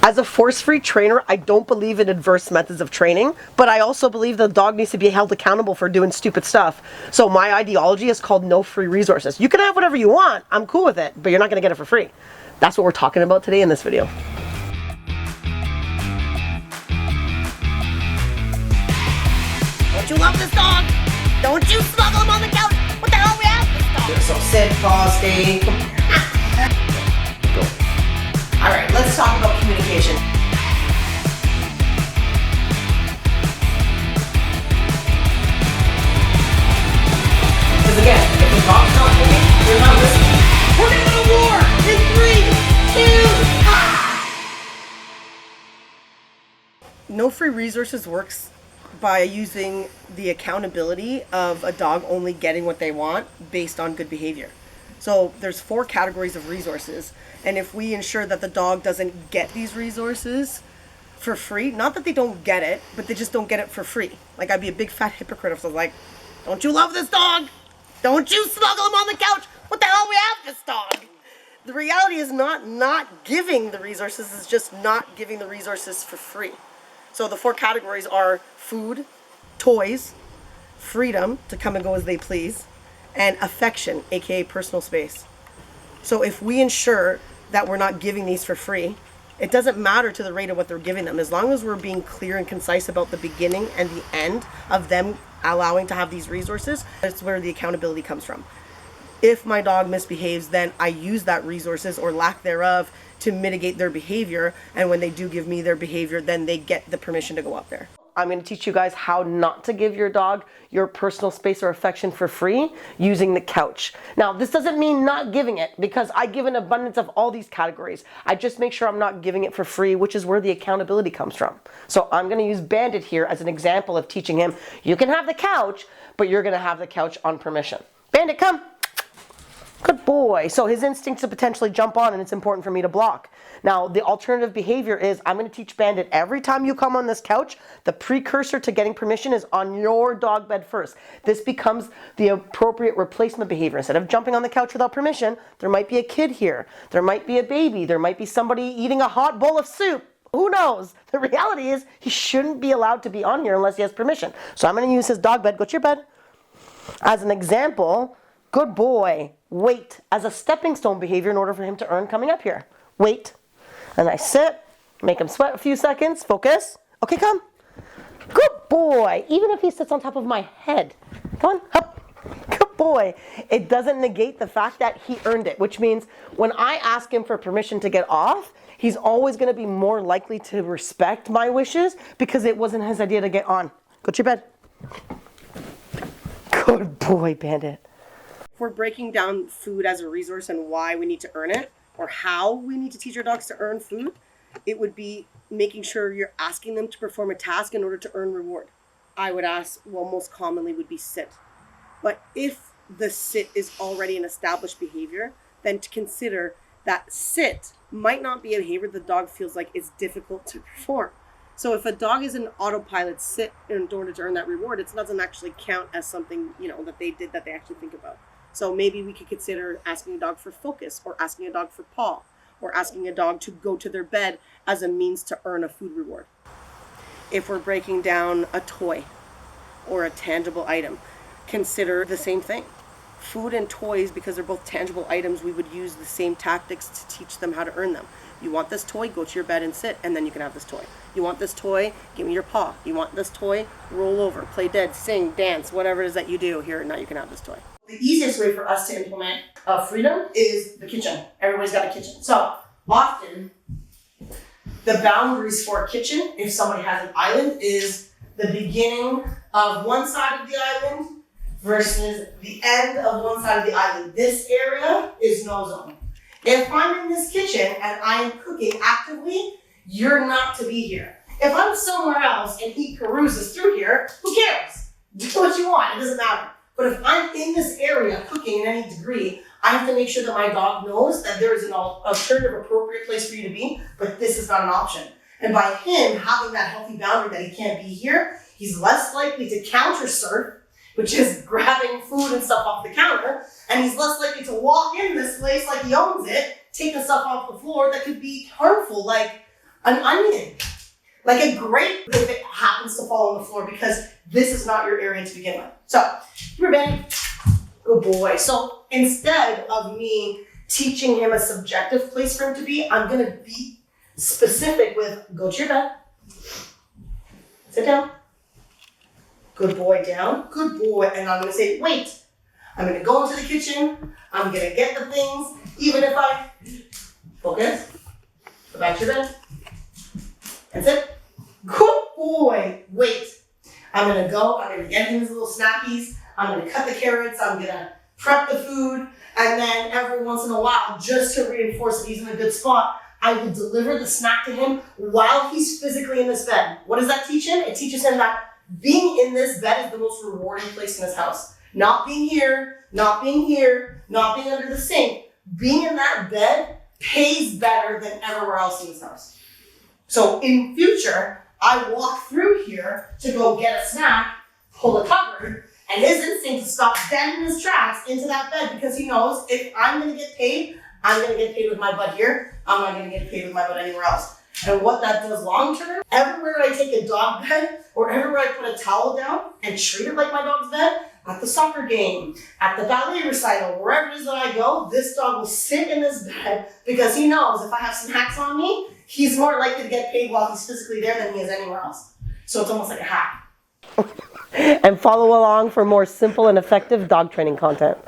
As a force-free trainer, I don't believe in adverse methods of training, but I also believe the dog needs to be held accountable for doing stupid stuff. So my ideology is called no free resources. You can have whatever you want, I'm cool with it, but you're not gonna get it for free. That's what we're talking about today in this video. Don't you love this dog? Don't you smuggle him on the couch? What the hell we have this dog? So sit, pause, stay. Go. All right, let's talk about communication. Because again, if the dog's not moving, you're not listening. We're gonna go to war in 3, 2, No free resources works by using the accountability of a dog only getting what they want based on good behavior. So there's 4 categories of resources, and if we ensure that the dog doesn't get these resources for free, not that they don't get it, but they just don't get it for free. Like, I'd be a big fat hypocrite if I was like, don't you love this dog? Don't you smuggle him on the couch? What the hell we have this dog? The reality is not giving the resources, is just not giving the resources for free. So the 4 categories are food, toys, freedom to come and go as they please, and affection, aka personal space. So if we ensure that we're not giving these for free, it doesn't matter to the rate of what they're giving them. As long as we're being clear and concise about the beginning and the end of them allowing to have these resources, that's where the accountability comes from. If my dog misbehaves, then I use that resources or lack thereof to mitigate their behavior, and when they do give me their behavior, then they get the permission to go up there. I'm going to teach you guys how not to give your dog your personal space or affection for free using the couch. Now, this doesn't mean not giving it, because I give an abundance of all these categories. I just make sure I'm not giving it for free, which is where the accountability comes from. So I'm going to use Bandit here as an example of teaching him, you can have the couch, but you're going to have the couch on permission. Bandit, come. Good boy. So his instincts to potentially jump on, and it's important for me to block. Now, the alternative behavior is I'm going to teach Bandit every time you come on this couch, the precursor to getting permission is on your dog bed first. This becomes the appropriate replacement behavior. Instead of jumping on the couch without permission, there might be a kid here. There might be a baby. There might be somebody eating a hot bowl of soup. Who knows? The reality is he shouldn't be allowed to be on here unless he has permission. So I'm going to use his dog bed. Go to your bed. As an example, good boy. Wait as a stepping stone behavior in order for him to earn coming up here. Wait. And I sit, make him sweat a few seconds, focus. Okay, come. Good boy. Even if he sits on top of my head. Come on, up. Good boy. It doesn't negate the fact that he earned it, which means when I ask him for permission to get off, he's always going to be more likely to respect my wishes because it wasn't his idea to get on. Go to your bed. Good boy, Bandit. If we're breaking down food as a resource and why we need to earn it, or how we need to teach our dogs to earn food, it would be making sure you're asking them to perform a task in order to earn reward. I would ask, well, most commonly would be sit. But if the sit is already an established behavior, then to consider that sit might not be a behavior the dog feels like is difficult to perform. So if a dog is an autopilot sit in order to earn that reward, it doesn't actually count as something, that they did that they actually think about. So maybe we could consider asking a dog for focus, or asking a dog for paw, or asking a dog to go to their bed as a means to earn a food reward. If we're breaking down a toy or a tangible item, consider the same thing. Food and toys, because they're both tangible items, we would use the same tactics to teach them how to earn them. You want this toy, go to your bed and sit, and then you can have this toy. You want this toy, give me your paw. You want this toy, roll over, play dead, sing, dance, whatever it is that you do. Here, now you can have this toy. The easiest way for us to implement freedom is the kitchen. Everybody's got a kitchen. So often, the boundaries for a kitchen, if somebody has an island, is the beginning of one side of the island versus the end of one side of the island. This area is no zone. If I'm in this kitchen and I am cooking actively, you're not to be here. If I'm somewhere else and he carouses through here, who cares? Do what you want, it doesn't matter. But if I'm in this area cooking in any degree, I have to make sure that my dog knows that there is an alternative appropriate place for you to be, but this is not an option. And by him having that healthy boundary that he can't be here, he's less likely to counter surf, which is grabbing food and stuff off the counter, and he's less likely to walk in this place like he owns it, taking stuff off the floor that could be harmful, like an onion. Like a grape if it happens to fall on the floor because this is not your area to begin with. So, here, Benny. Good boy. So, instead of me teaching him a subjective place for him to be, I'm going to be specific with go to your bed. Sit down. Good boy, down. Good boy. And I'm going to say, wait. I'm going to go into the kitchen. I'm going to get the things. Even if I focus. Go back to your bed. That's it. Good boy. Wait. I'm going to go. I'm going to get him his little snackies. I'm going to cut the carrots. I'm going to prep the food. And then every once in a while, just to reinforce that he's in a good spot, I will deliver the snack to him while he's physically in this bed. What does that teach him? It teaches him that being in this bed is the most rewarding place in this house. Not being here, not being here, not being under the sink. Being in that bed pays better than everywhere else in this house. So in future, I walk through here to go get a snack, pull a cupboard, and his instinct to stop dead in his tracks into that bed because he knows if I'm going to get paid, I'm going to get paid with my butt here. I'm not going to get paid with my butt anywhere else. And what that does long term, everywhere I take a dog bed or everywhere I put a towel down and treat it like my dog's bed, at the soccer game, at the ballet recital, wherever it is that I go, this dog will sit in this bed because he knows if I have snacks on me, he's more likely to get paid while he's physically there than he is anywhere else. So it's almost like a hack. And follow along for more simple and effective dog training content.